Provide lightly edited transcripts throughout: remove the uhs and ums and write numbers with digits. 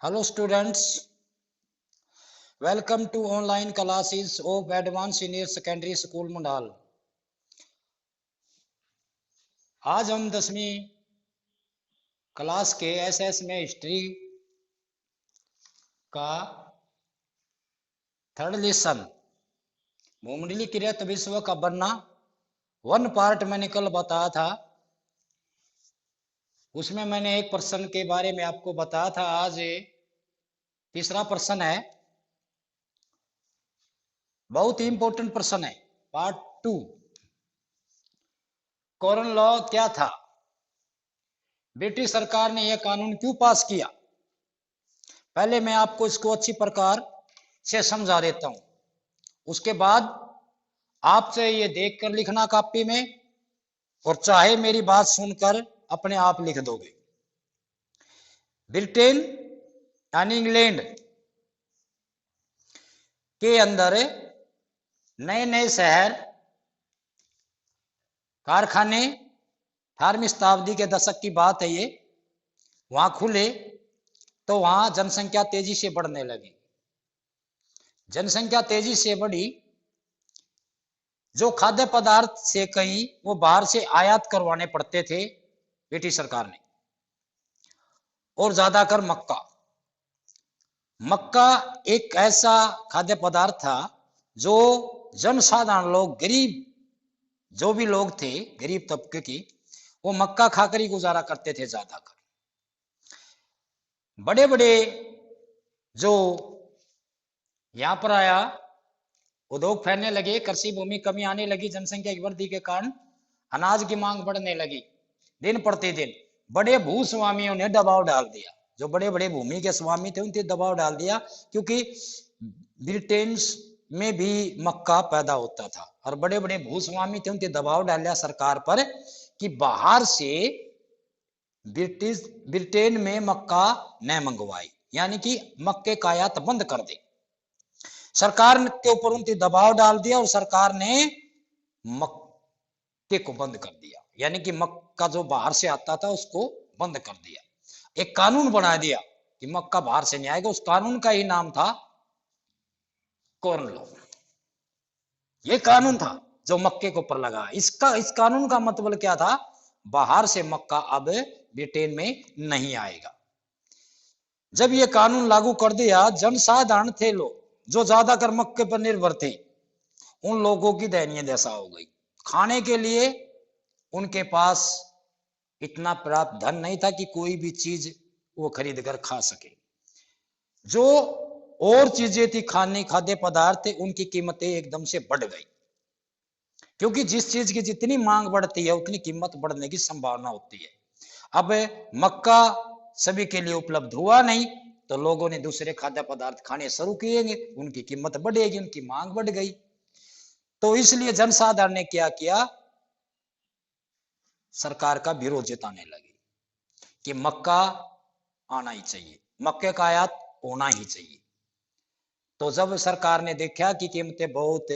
Hello students, welcome to online classes of Advanced Senior Secondary School Mandal। आज हम 10वीं class के SS में हिस्ट्री का थर्ड लेसन भूमंडलीय कृत विश्व का बनना वन पार्ट मैंने कल बताया था। उसमें मैंने एक प्रश्न के बारे में आपको बताया था। आज तीसरा प्रश्न है, बहुत ही इंपॉर्टेंट प्रश्न है, पार्ट 2। कॉरन लॉ क्या था? ब्रिटिश सरकार ने यह कानून क्यों पास किया? पहले मैं आपको इसको अच्छी प्रकार से समझा देता हूं, उसके बाद आपसे ये देखकर लिखना कॉपी में, और चाहे मेरी बात सुनकर अपने आप लिख दोगे। ब्रिटेन यानी इंग्लैंड के अंदर नए नए शहर कारखाने 18वीं शताब्दी के दशक की बात है, ये वहां खुले तो वहां जनसंख्या तेजी से बढ़ने लगी। जनसंख्या तेजी से बढ़ी, जो खाद्य पदार्थ से कहीं वो बाहर से आयात करवाने पड़ते थे ब्रिटिश सरकार ने, और ज्यादातर मक्का। मक्का एक ऐसा खाद्य पदार्थ था जो जनसाधारण लोग, गरीब जो भी लोग थे गरीब तबके की, वो मक्का खाकर ही गुजारा करते थे ज्यादातर। बड़े बड़े जो यहां पर आया, उद्योग फैलने लगे, कृषि भूमि कमी आने लगी, जनसंख्या की वृद्धि के कारण अनाज की मांग बढ़ने लगी। दिन प्रतिदिन बड़े भूस्वामियों ने दबाव डाल दिया, जो बड़े बड़े भूमि के स्वामी थे उनके दबाव डाल दिया, क्योंकि ब्रिटेन में भी मक्का पैदा होता था और बड़े बड़े भूस्वामी थे, उनके दबाव डाल सरकार पर कि बाहर से ब्रिटेन में मक्का न मंगवाई, यानी कि मक्के का आयात बंद कर दे। सरकार के ऊपर उनके दबाव डाल दिया और सरकार ने मक्के को बंद कर दिया, यानी कि मक्का जो बाहर से आता था उसको बंद कर दिया। एक कानून बना दिया कि मक्का बाहर से नहीं आएगा। उस कानून का ही नाम था कॉर्न लॉ। ये कानून था जो मक्के के ऊपर लगा। इस कानून का मतलब क्या था? बाहर से मक्का अब ब्रिटेन में नहीं आएगा। जब ये कानून लागू कर दिया, जनसाधारण थे लोग जो ज्यादातर मक्के पर निर्भर थे, उन लोगों की दयनीय दशा हो गई। खाने के लिए उनके पास इतना प्राप्त धन नहीं था कि कोई भी चीज वो खरीद कर खा सके। जो और चीजें थी, खाद्य पदार्थ थे, उनकी कीमतें एकदम से बढ़ गई, क्योंकि जिस चीज की जितनी मांग बढ़ती है उतनी कीमत बढ़ने की संभावना होती है। अब मक्का सभी के लिए उपलब्ध हुआ नहीं, तो लोगों ने दूसरे खाद्य पदार्थ खाने शुरू किए, उनकी कीमत बढ़ेगी, उनकी मांग बढ़ गई। तो इसलिए जनसाधारण ने क्या किया? सरकार का विरोध जताने लगे कि मक्का आना ही चाहिए, मक्के का आयात होना ही चाहिए। तो जब सरकार ने देखा कि कीमतें बहुत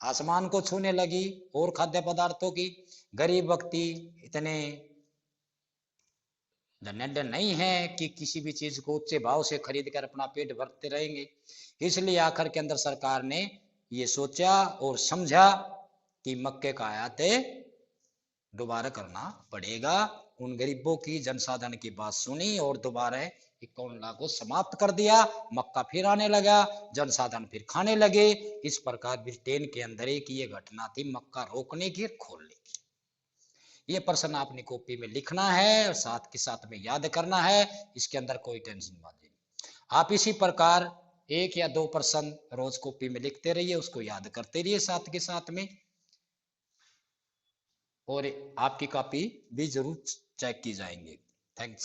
आसमान को छूने लगी और खाद्य पदार्थों की, गरीब व्यक्ति इतने धनाढ्य नहीं है कि किसी भी चीज को उच्च भाव से खरीद कर अपना पेट भरते रहेंगे। इसलिए आखिर के अंदर सरकार ने ये सोचा और समझा कि मक्के का आयात दोबारा करना पड़ेगा। उन गरीबों की, जनसाधारण की बात सुनी और दोबारा 51 लाख को समाप्त कर दिया। मक्का फिर आने लगा, जनसाधारण फिर खाने लगे। इस प्रकार ब्रिटेन के अंदर एक ये घटना थी, मक्का रोकने की, खोलने की। ये प्रश्न आपने कॉपी में लिखना है और साथ के साथ में याद करना है, इसके अंदर कोई टेंशन बात नहीं। आप इसी प्रकार 1 या 2 प्रश्न रोज कॉपी में लिखते रहिए, उसको याद करते रहिए साथ के साथ में, और आपकी कॉपी भी जरूर चेक की जाएंगे। थैंक्स।